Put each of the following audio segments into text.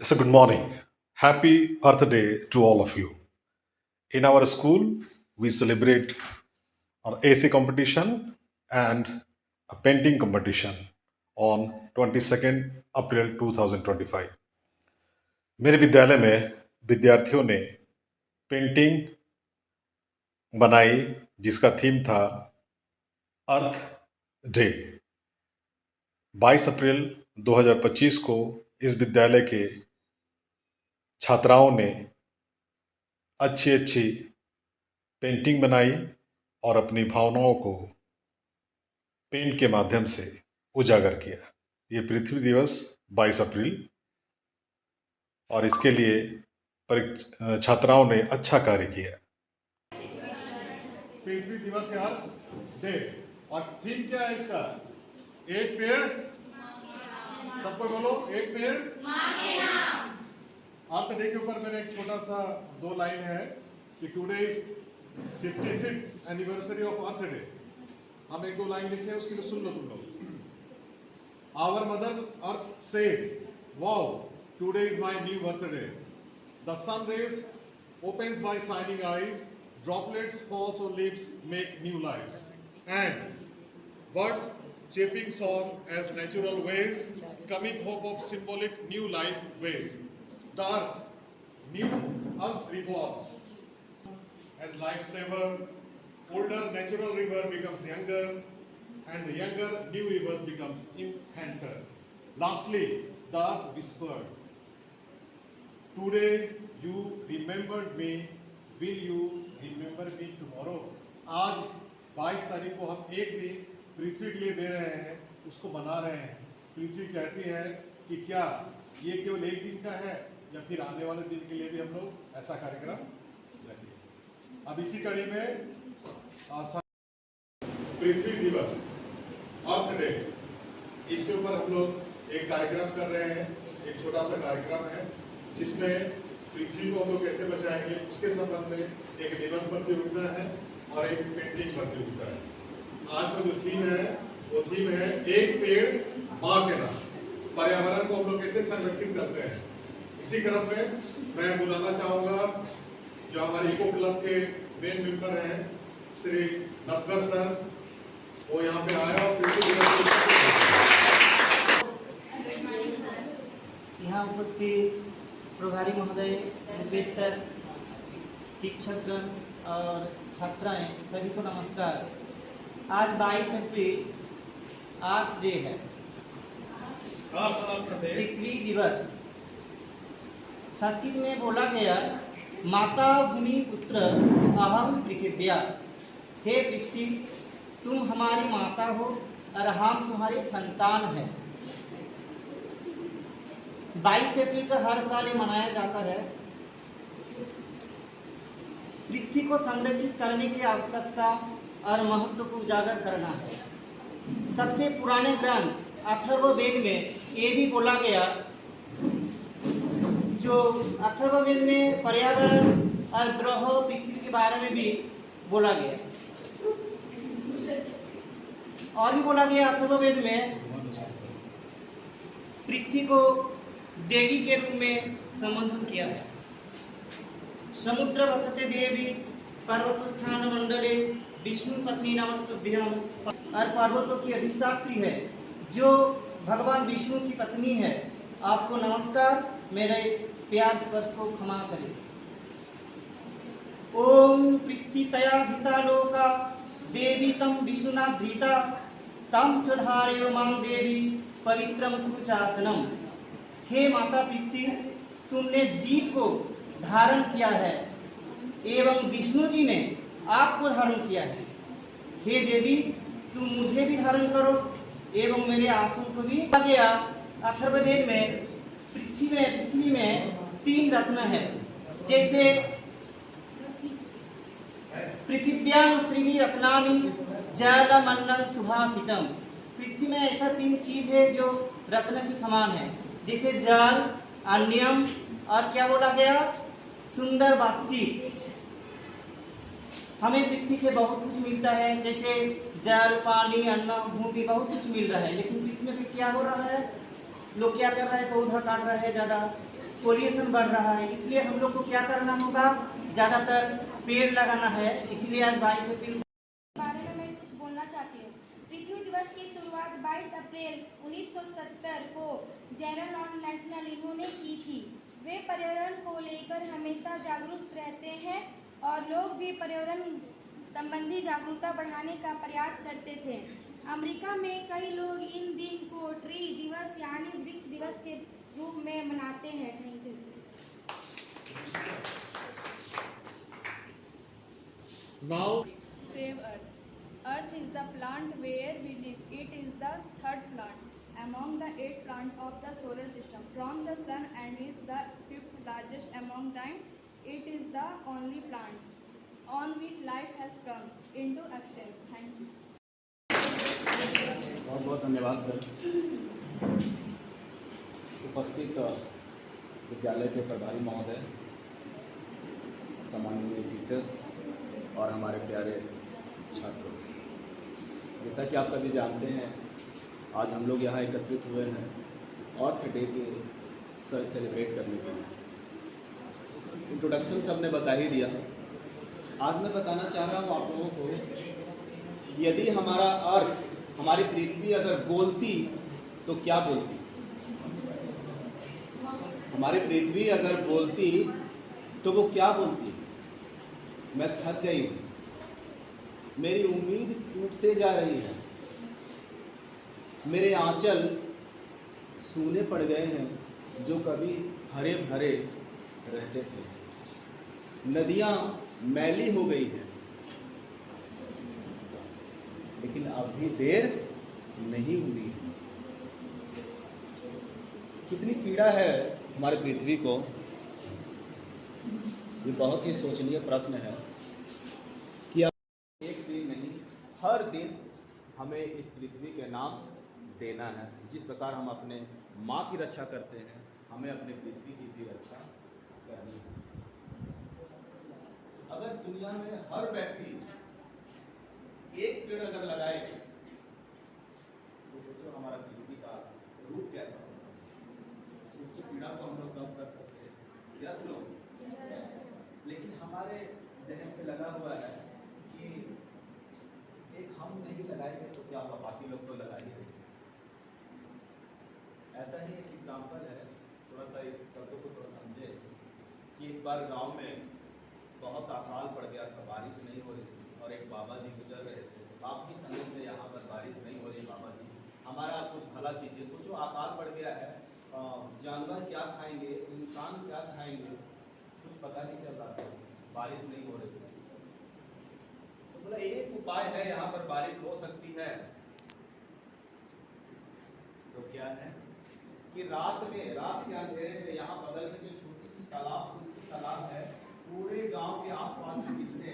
So, good morning. Happy Earth Day to all of you. In our school, we celebrate an AC competition and a painting competition on 22nd अप्रैल 2025. मेरे विद्यालय में विद्यार्थियों ने painting बनाई जिसका theme था अर्थ day. 22 अप्रैल 2025 को इस विद्यालय के छात्राओं ने अच्छी अच्छी पेंटिंग बनाई और अपनी भावनाओं को पेंट के माध्यम से उजागर किया। ये पृथ्वी दिवस 22 अप्रैल और इसके लिए छात्राओं ने अच्छा कार्य किया। पृथ्वी दिवस यार डे और थीम क्या है इसका? एक पेड़, सबको बोलो एक पेड़। अर्थ डे के ऊपर मेरे एक छोटा सा दो लाइन है कि today is 55th anniversary of earth day. हम एक दो लाइन लिखे हैं, उसके लिए सुन लो तुम लोग। Our mother earth says, wow today is my new birthday. The sun rays opens by shining eyes, droplets falls on leaves make new lives, and birds chirping song as natural ways, coming hope of symbolic new life ways. The earth, new earth revolves as lifesaver, older natural river becomes younger, and the younger new rivers becomes infanter. Lastly, the earth whispered, today you remembered me, will you remember me tomorrow? आज 22 तारीख को हम एक दिन पृथ्वी के लिए दे रहे हैं, उसको मना रहे हैं। पृथ्वी कहती है कि क्या ये केवल एक दिन का है या फिर आने वाले दिन के लिए भी हम लोग ऐसा कार्यक्रम रखें। अब इसी कड़ी में पृथ्वी दिवस अर्थ डे, इसके ऊपर हम लोग एक कार्यक्रम कर रहे हैं। एक छोटा सा कार्यक्रम है जिसमें पृथ्वी को हम लोग कैसे बचाएंगे उसके संबंध में एक निबंध प्रतियोगिता है और एक पेंटिंग प्रतियोगिता है। आज का जो थीम है वो थीम है एक पेड़ माँ के नाम। पर्यावरण को हम लोग कैसे संरक्षित करते हैं। इसी क्रम में मैं बुलाना चाहूंगा जो हमारे इको क्लब के मेन मेंबर हैं श्री नटवर सर, वो यहाँ पे आए और यहाँ उपस्थित प्रभारी महोदय, प्रोफेसर, शिक्षकगण और छात्राएं सभी को नमस्कार। आज 22 अप्रैल अर्थ डे है, पृथ्वी दिवस। संस्कृत में बोला गया, माता भूमि पुत्र अहम पृथिव्या। हे पृथ्वी, तुम हमारी माता हो और हम तुम्हारे संतान हैं। 22 अप्रैल का हर साल ये मनाया जाता है। पृथ्वी को संरक्षित करने की आवश्यकता और महत्व को उजागर करना है। सबसे पुराने ग्रंथ अथर्ववेद में ये भी बोला गया, जो अथर्ववेद में पर्यावरण और ग्रह पृथ्वी के बारे में भी बोला गया। और भी बोला गया अथर्ववेद में पृथ्वी को देवी के रूप में संबोधन किया है। समुद्र वसते देवी पर्वत स्थान मंडले विष्णु पत्नी नमस्तुभ्यम। और पर्वतों की अधिष्ठात्री है, जो भगवान विष्णु की पत्नी है। आपको नमस्कार, मेरे प्यार स्पर्श को क्षमा करें। ओम पृथ्वी तया धीता लोका देवी तम विष्णुना धीता तम च धारयो मां देवी पवित्रम कुरुचासनम। हे माता पृथ्वी, तुमने जीव को धारण किया है एवं विष्णु जी ने आपको धारण किया है। हे देवी, तुम मुझे भी धारण करो एवं मेरे आसन को भी। गया अथर्ववेद में पृथ्वी में 3 रत्न है, जैसे पृथिव्यां त्रीणि रत्नानि जलमन्नं सुभाषितम। पृथ्वी में ऐसा 3 चीज है जो रत्न के समान है, जैसे जल, अन्यम और क्या बोला गया, सुंदर बातचीत। हमें पृथ्वी से बहुत कुछ मिलता है, जैसे जल, पानी, अन्न, भूमि, बहुत कुछ मिल रहा है। लेकिन पृथ्वी में क्या हो रहा है, लोग क्या कर रहे हैं, पौधा काट रहे हैं ज़्यादा, पोल्यूशन बढ़ रहा है, इसलिए हम लोग को क्या करना होगा, ज़्यादातर पेड़ लगाना है। इसलिए आज 22 अप्रैल बारे में मैं कुछ बोलना चाहती हूँ। पृथ्वी दिवस की शुरुआत 22 अप्रैल 1970 को जेरोलॉन नेशनल इन्होंने की थी। वे पर्यावरण को लेकर हमेशा जागरूक रहते हैं और लोग भी पर्यावरण संबंधी जागरूकता बढ़ाने का प्रयास करते थे। अमेरिका में कई लोग इन दिन को ट्री दिवस यानी वृक्ष दिवस के रूप में मनाते हैं। Thank you. Now, Save Earth. Earth is the plant where we live. It is the third plant among the 8 plants of the solar system from the sun and is the 5th largest among them. It is the only plant on which life has come into existence. Thank you. बहुत बहुत धन्यवाद sir. उपस्थित विद्यालय के प्रभारी महोदय, सम्माननीय teachers और हमारे प्यारे छात्रों, जैसा कि आप सभी जानते हैं, आज हम लोग यहाँ एकत्रित हुए हैं अर्थ डे के सेलिब्रेट करने के लिए। इंट्रोडक्शन सबने बता ही दिया। आज मैं बताना चाह रहा हूँ आप लोगों को, यदि हमारा अर्थ, हमारी पृथ्वी अगर बोलती तो क्या बोलती? हमारी पृथ्वी अगर बोलती तो वो क्या बोलती? मैं थक गई हूँ, मेरी उम्मीद टूटते जा रही है, मेरे आंचल सूने पड़ गए हैं जो कभी हरे भरे रहते थे, नदियाँ मैली हो गई हैं, लेकिन अब भी देर नहीं हुई है। कितनी पीड़ा है हमारी पृथ्वी को, ये बहुत ही सोचनीय प्रश्न है कि अब एक दिन नहीं, हर दिन हमें इस पृथ्वी के नाम देना है। जिस प्रकार हम अपने माँ की रक्षा करते हैं, हमें अपने पृथ्वी की भी रक्षा करनी है। अगर दुनिया में हर व्यक्ति एक पेड़ अगर लगाए तो सोचो हमारा पृथ्वी का रूप कैसा होगा। उसकी पीड़ा को हम लोग कम कर सकते हैं, यस नो? लेकिन हमारे जहन पे लगा हुआ है कि एक हम नहीं लगाएंगे तो क्या होगा, बाकी लोग तो लगा ही देंगे। ऐसा ही एक एग्जाम्पल है, थोड़ा सा इस शब्दों को थोड़ा समझे कि एक बार गांव में बहुत अकाल पड़ गया था, बारिश नहीं हो रही थी और एक बाबा जी गुजर रहे थे। काफ़ी समय से यहाँ पर बारिश नहीं हो रही, बाबा जी हमारा कुछ भला कीजिए। सोचो अकाल पड़ गया है, जानवर क्या खाएंगे, इंसान क्या खाएंगे, कुछ पता नहीं चल रहा था, बारिश नहीं हो रही थी। तो बोला एक उपाय है, यहाँ पर बारिश हो सकती है। तो क्या है कि रात के अंधेरे में यहाँ बगल में जो छोटी सी तालाब है, पूरे गांव के आसपास के जितने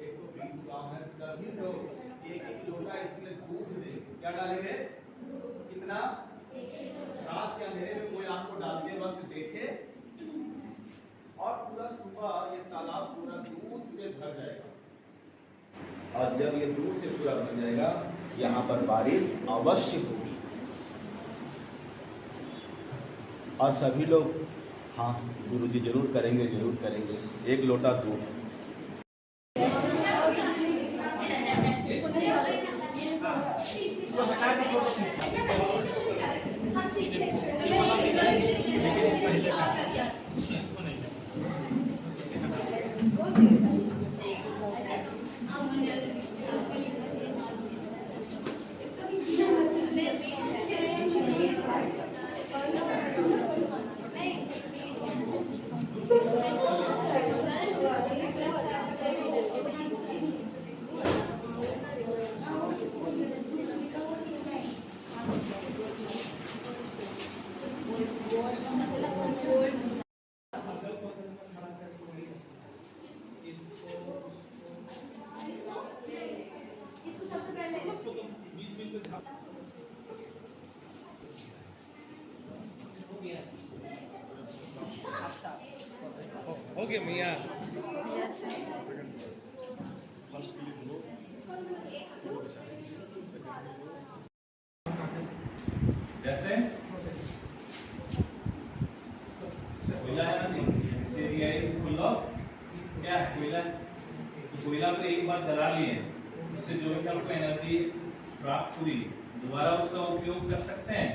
120 गांव हैं, सभी लोग एक एक लोटा इसमें दूध देंगे। क्या डालेंगे? कितना? रात के अंधेरे में कोई आपको डालते वक्त देखे और पूरा सुबह ये तालाब पूरा दूध से भर जाएगा। और जब ये दूध से पूरा भर जाएगा, यहाँ पर बारिश अवश्य होगी। और सभी लोग हाँ गुरुजी जरूर करेंगे, जरूर करेंगे। एक लोटा दूध। हो गया मियाँ। जैसे कोयला है ना जी, this area is full of क्या है कोयला। तो कोयला को एक बार जला लिए, उससे जो भी आपको एनर्जी प्राप्त हुई दोबारा उसका उपयोग कर सकते हैं।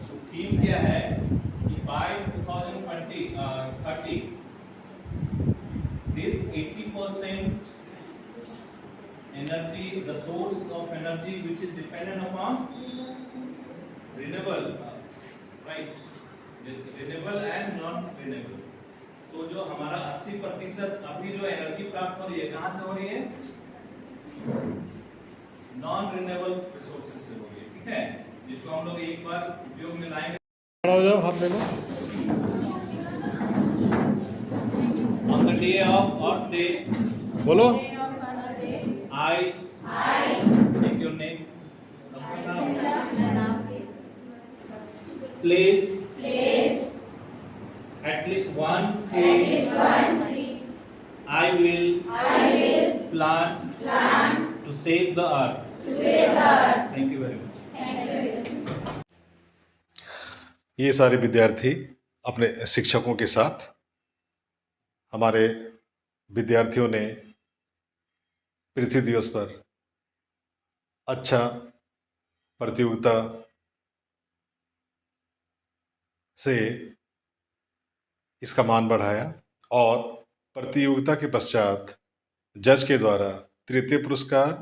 तो थीम क्या है कि bye 2030 this 80% energy, the source of energy which is dependent upon renewable, right, renewable and non renewable। तो जो हमारा 80% अभी जो एनर्जी प्राप्त हो रही है कहाँ से हो रही है, नॉन रिन्यूएबल रिसोर्सेज से हो रही है, ठीक है, जिसको हम लोग एक बार उपयोग में लाएंगे। खड़ा हो जाओ, हाथ ले लो। On the day of Earth Day, बोलो। I take your name, place at least one tree, I will plant to save the earth। Thank you very much। ये सारे विद्यार्थी अपने शिक्षकों के साथ, हमारे विद्यार्थियों ने पृथ्वी दिवस पर अच्छा प्रतियोगिता से इसका मान बढ़ाया और प्रतियोगिता के पश्चात जज के द्वारा तृतीय पुरस्कार,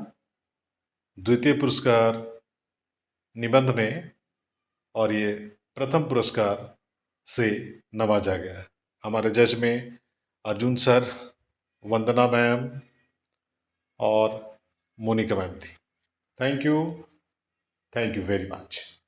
द्वितीय पुरस्कार निबंध में और ये प्रथम पुरस्कार से नवाजा गया। हमारे जज में अर्जुन सर, वंदना मैम और मोनिका मैम थी। Thank you very much.